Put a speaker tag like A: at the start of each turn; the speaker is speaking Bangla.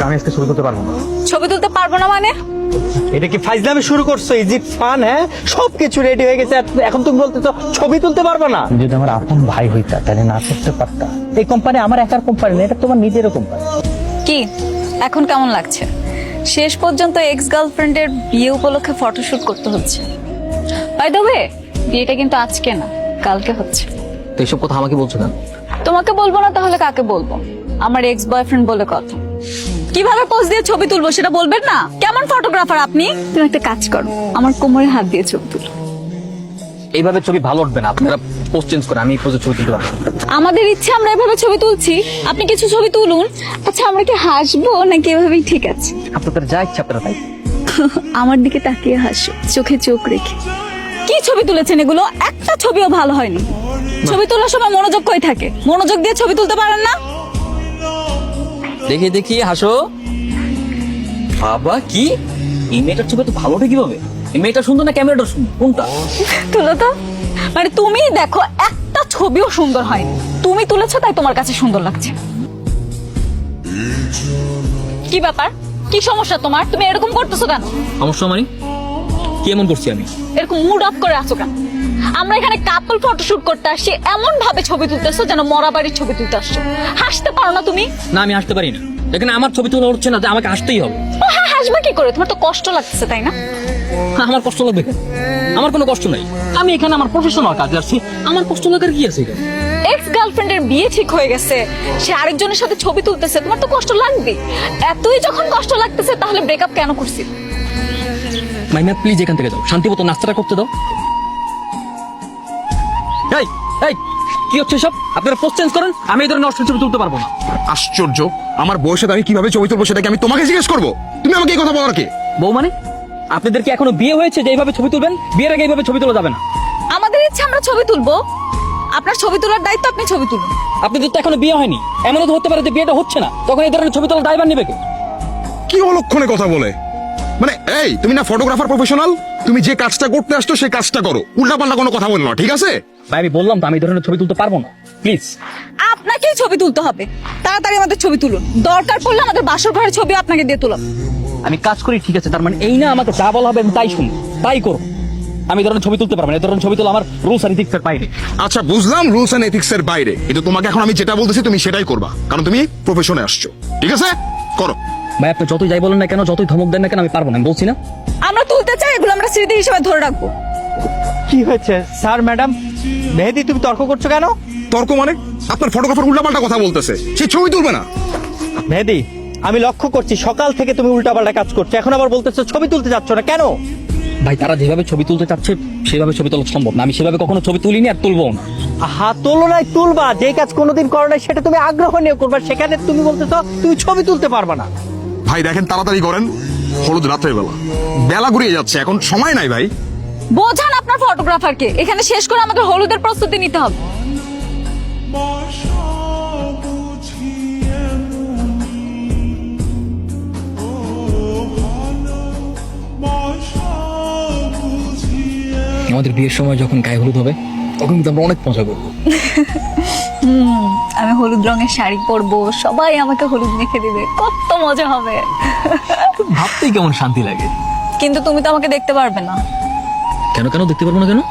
A: আমি আজকে ছবি তুলতে পারবো না।
B: ছবি তুলতে পারবো না মানে?
A: এটা কি ফাইজলামি শুরু করছো? Is it fun? হ্যাঁ, সবকিছু রেডি হয়ে গেছে, এখন তুমি বলতেছো ছবি তুলতে পারবে না? যদি আমার আপন ভাই হইতা তাহলে না করতে পারতা। এই কোম্পানি আমার একার কোম্পানি না, এটা তোমার নিজেরও কোম্পানি।
B: কি এখন কেমন লাগছে? শেষ পর্যন্ত এক্স গার্লফ্রেন্ডের বিয়ে উপলক্ষে ফটোশুট করতে হচ্ছে। বাই দ্য ওয়ে, বিয়েটা কিন্তু আজকে না, কালকে হচ্ছে।
C: তো এইসব কথা আমাকে বলছো কেন?
B: তোমাকে বলবো না তাহলে কাকে বলবো? আমার এক্স বয়ফ্রেন্ড বলে কথা। কিভাবে পোজ দিয়ে ছবি তুলবো সেটা বলবেন না? কেমন ফটোগ্রাফার আপনি? তুমি একটা কাজ করো, আমার কোমরে হাত দিয়ে ছবি তুলো।
C: এইভাবে ছবি ভালো উঠবে না, আপনারা পোস্ট চেঞ্জ করে আমি এই পোজে ছবি তুলতে পারবো না।
B: আমাদের ইচ্ছে আমরা এভাবে ছবি তুলছি, আপনি কিছু ছবি তুলুন। আচ্ছা আমরা কি হাসবো নাকি এভাবেই ঠিক আছে?
C: আপনাদের যা ইচ্ছা আপনারা তাই।
B: আমার দিকে তাকিয়ে হাসো, চোখে চোখ রেখে। কি ছবি তুলেছেন এগুলো? একটা ছবিও ভালো হয়নি। ছবি তোলার সময় মনোযোগ কই থাকে? মনোযোগ দিয়ে ছবি তুলতে পারেন না?
C: দেখি দেখি হাসো। বাবা কি এই মেয়েটার ছবি তো ভালো ওঠে কিভাবে? এই মেয়েটা সুন্দর না ক্যামেরাটা সুন্দর, কোনটা?
B: তুলো তো। মানে তুমি দেখো একটা ছবিও সুন্দর হয়নি, তুমি তুলেছো তাই তোমার কাছে সুন্দর লাগছে। কি ব্যাপার? কি সমস্যা তোমার? তুমি এরকম করতেছো কেন?
C: সমস্যা মানে কি এমন করছি আমি?
B: এরকম মুড অফ করে আছো কেন? আমরা এখানে কাপল ফটোশুট করতে আসছি, এমন ভাবে ছবি তুলতেছো যেন মরা বাড়ির ছবি তুলতে আসছো। হাসতে পারো না তুমি?
C: না আমি হাসতে পারি না, এখানে আমার ছবি তোলা হচ্ছে না যে আমাকে হাসতেই হবে।
B: ও হ্যাঁ, হাসবে কি করে? তোমার তো কষ্ট লাগতেছে তাই না?
C: আমার কষ্ট লাগবে কেন? আমার কোনো কষ্ট নাই, আমি এখানে আমার প্রফেশনাল কাজে আসছি, আমার কষ্ট লাগার কি আছে এখানে?
B: এক্স গার্লফ্রেন্ডের বিয়ে ঠিক হয়ে গেছে, সে আরেকজনের সাথে ছবি তুলতেছে, তোমার তো কষ্ট লাগবে। এতই যখন কষ্ট লাগতেছে তাহলে ব্রেকআপ কেন করছি?
C: মাইমা প্লিজ এখান থেকে যাও, শান্তি মতো নাস্তাটা করতে দাও। এই এই কি হচ্ছে সব? আপনারা পোস্ট চেঞ্জ করেন, আমি এই ধরনের অশ্লীল ছবি তুলতে পারবো না।
D: আশ্চর্য, আমার বউয়ের সাথে আমি কিভাবে ছবি তুলবো সেটা কি আমি তোমাকে জিজ্ঞেস করবো? তুমি আমাকে এই কথা বলার কে?
C: বউ মানে? আপনাদের কি এখনো বিয়ে হয়েছে যে এইভাবে ছবি তুলবেন? বিয়ের আগে এইভাবে ছবি তোলা যাবে না।
B: আমাদের ইচ্ছে আমরা ছবি তুলবো, আপনার ছবি তোলার দায়িত্ব, আপনি ছবি তুলুন।
C: আপনাদের তো এখনো বিয়ে হয়নি, এমনও তো হতে পারে যে বিয়েটা হচ্ছে না, তখন এই ধরনের ছবি তোলা দায়ভার নেবে কে?
D: কি অলক্ষণে কথা বলে? মানে এই তুমি না ফটোগ্রাফার প্রফেশনাল, তুমি যে কাজটা করতে আসছো সেই কাজটা করো, উল্টাপাল্টা কোনো কথা বলো না, ঠিক আছে?
C: ভাই আমি বললাম তো আমি এই ধরনের ছবি তুলতে পারবো না, প্লিজ।
B: আপনাকেই ছবি তুলতে হবে, তাড়াতাড়ি আমাদের ছবি তুলুন। দরকার পড়লে আমাদের বাসর ঘরের ছবি আপনাকে দিয়ে তুলাম।
C: আমি কাজ করি ঠিক আছে, তার মানে এই না আমাকে যা বলা হবে আমি তাই শুনবো, তাই করো। আমি এই ধরনের ছবি তুলতে পারবো না, এই ধরনের ছবি তোলা আমার রুলস আর ইথিক্সের বাইরে।
D: আচ্ছা বুঝলাম রুলস এন্ড এথিক্স এর বাইরে, কিন্তু তোমাকে এখন আমি যেটা বলতেছি তুমি সেটাই করবা, কারণ তুমি প্রফেশনে আসছো, ঠিক আছে? করো।
C: ভাই আপনি যতই যাই বলেন না কেন, যতই ধমক দেন না কেন, আমি পারবো না, আমি বলছি না।
B: আমরা তুলতে চাই, এগুলো আমরা স্মৃতি হিসেবে ধরে রাখবো।
A: কি হয়েছে স্যার? ম্যাডাম মেহেদি, তুমি তর্ক করছো কেন?
D: তর্ক মানে? আপনার ফটোগ্রাফার উল্টাপাল্টা কথা বলতেছে, সে ছবি তুলবে না।
A: মেহেদি, আমি লক্ষ্য করছি সকাল থেকে তুমি উল্টাপাল্টা কাজ করছো, এখন আবার বলতেছো ছবি তুলতে যাচ্ছ না কেন?
C: ভাই তারা যেভাবে ছবি তুলতে চাচ্ছে সেভাবে ছবি তোলা সম্ভব না, আমি সেভাবে কখনো ছবি তুলিনি আর তুলবো না।
A: তুলনায় তুলবা, যে কাজ কোনোদিন করো নাই সেটা তুমি আগ্রহ নিয়ে করবা, সেখানে তুমি বলতেছো তুমি ছবি তুলতে পারবা না।
D: ভাই দেখেন তাড়াতাড়ি করেন, হলুদ রাত্রের বেলা, বেলা ঘুরিয়ে যাচ্ছে, এখন সময় নাই ভাই।
B: বোঝান আপনার ফটোগ্রাফারকে, এখানে শেষ করে আমাদের হলুদের প্রস্তুতি নিতে হবে।
C: আমাদের বিয়ের সময় যখন গায়ে হলুদ হবে তখন কিন্তু আমরা অনেক মজা করবো।
B: আমি হলুদ রঙের শাড়ি পরবো, সবাই আমাকে হলুদ মেখে দিবে, কত মজা হবে।
C: ভাবতেই কেমন শান্তি লাগে।
B: কিন্তু তুমি তো আমাকে দেখতে পারবে না।
C: কেন কেন দেখতে পারবো না কেন?